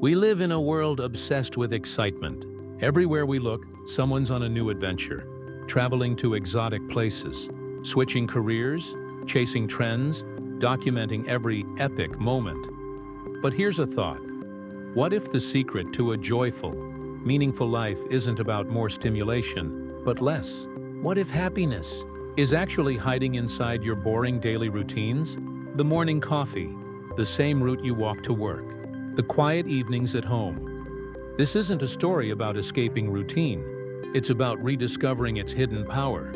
We live in a world obsessed with excitement. Everywhere we look, someone's on a new adventure, traveling to exotic places, switching careers, chasing trends, documenting every epic moment. But here's a thought. What if the secret to a joyful, meaningful life isn't about more stimulation, but less? What if happiness is actually hiding inside your boring daily routines? The morning coffee, the same route you walk to work, the quiet evenings at home. This isn't a story about escaping routine. It's about rediscovering its hidden power.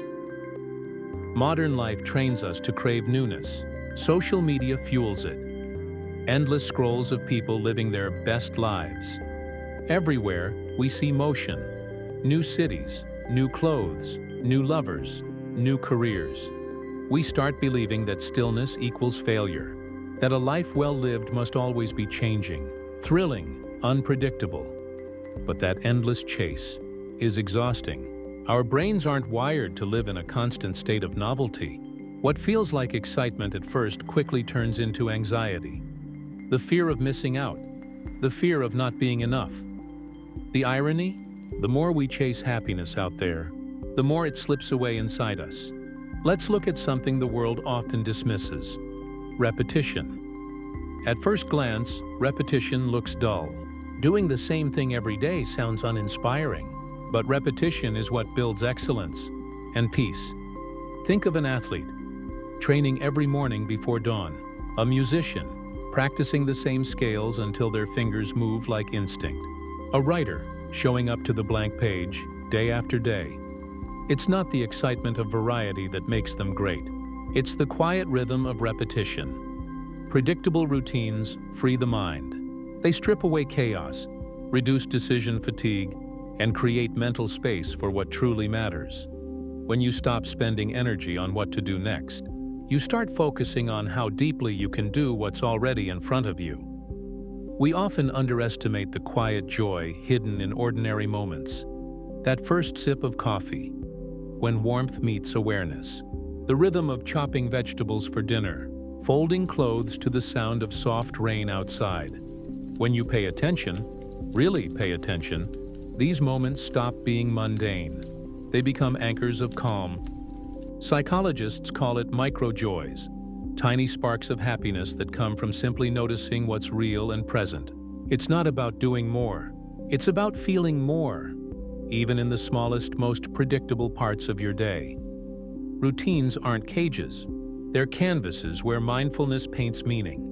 Modern life trains us to crave newness. Social media fuels it. Endless scrolls of people living their best lives. Everywhere, we see motion. New cities, new clothes, new lovers, new careers. We start believing that stillness equals failure, that a life well lived must always be changing, thrilling, unpredictable. But that endless chase is exhausting. Our brains aren't wired to live in a constant state of novelty. What feels like excitement at first quickly turns into anxiety. The fear of missing out, the fear of not being enough. The irony? The more we chase happiness out there, the more it slips away inside us. Let's look at something the world often dismisses: repetition. At first glance, repetition looks dull. Doing the same thing every day sounds uninspiring. But repetition is what builds excellence and peace. Think of an athlete, training every morning before dawn. A musician, practicing the same scales until their fingers move like instinct. A writer, showing up to the blank page, day after day. It's not the excitement of variety that makes them great. It's the quiet rhythm of repetition. Predictable routines free the mind. They strip away chaos, reduce decision fatigue, and create mental space for what truly matters. When you stop spending energy on what to do next, you start focusing on how deeply you can do what's already in front of you. We often underestimate the quiet joy hidden in ordinary moments. That first sip of coffee, when warmth meets awareness. The rhythm of chopping vegetables for dinner, folding clothes to the sound of soft rain outside. When you pay attention, really pay attention, these moments stop being mundane. They become anchors of calm. Psychologists call it micro-joys, tiny sparks of happiness that come from simply noticing what's real and present. It's not about doing more. It's about feeling more, even in the smallest, most predictable parts of your day. Routines aren't cages. They're canvases where mindfulness paints meaning.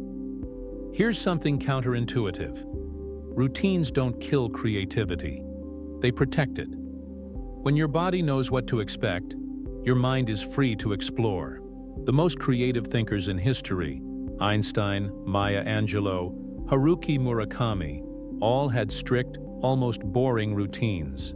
Here's something counterintuitive. Routines don't kill creativity. They protect it. When your body knows what to expect, your mind is free to explore. The most creative thinkers in history, Einstein, Maya Angelou, Haruki Murakami, all had strict, almost boring routines.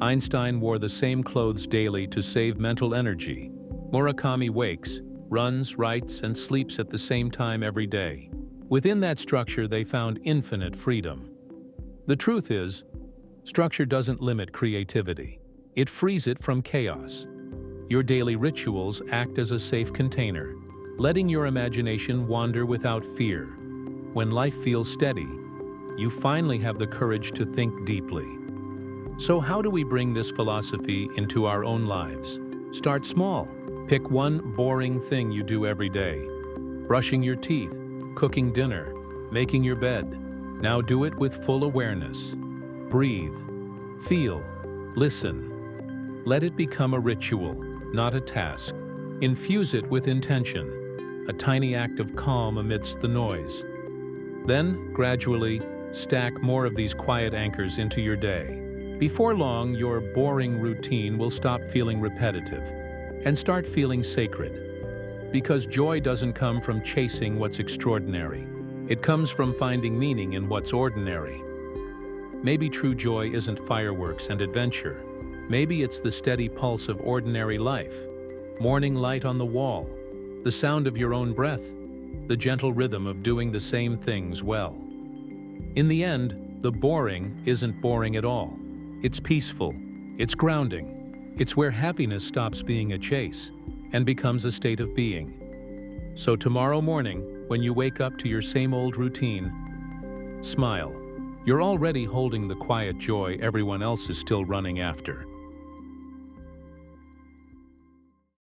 Einstein wore the same clothes daily to save mental energy. Murakami wakes, runs, writes, and sleeps at the same time every day. Within that structure, they found infinite freedom. The truth is, structure doesn't limit creativity. It frees it from chaos. Your daily rituals act as a safe container, letting your imagination wander without fear. When life feels steady, you finally have the courage to think deeply. So how do we bring this philosophy into our own lives? Start small. Pick one boring thing you do every day. Brushing your teeth, cooking dinner, making your bed. Now do it with full awareness. Breathe, feel, listen. Let it become a ritual, not a task. Infuse it with intention, a tiny act of calm amidst the noise. Then, gradually, stack more of these quiet anchors into your day. Before long, your boring routine will stop feeling repetitive and start feeling sacred. Because joy doesn't come from chasing what's extraordinary. It comes from finding meaning in what's ordinary. Maybe true joy isn't fireworks and adventure. Maybe it's the steady pulse of ordinary life. Morning light on the wall, the sound of your own breath, the gentle rhythm of doing the same things well. In the end, the boring isn't boring at all. It's peaceful, it's grounding, it's where happiness stops being a chase and becomes a state of being. So tomorrow morning, when you wake up to your same old routine, smile, You're already holding the quiet joy everyone else is still running after.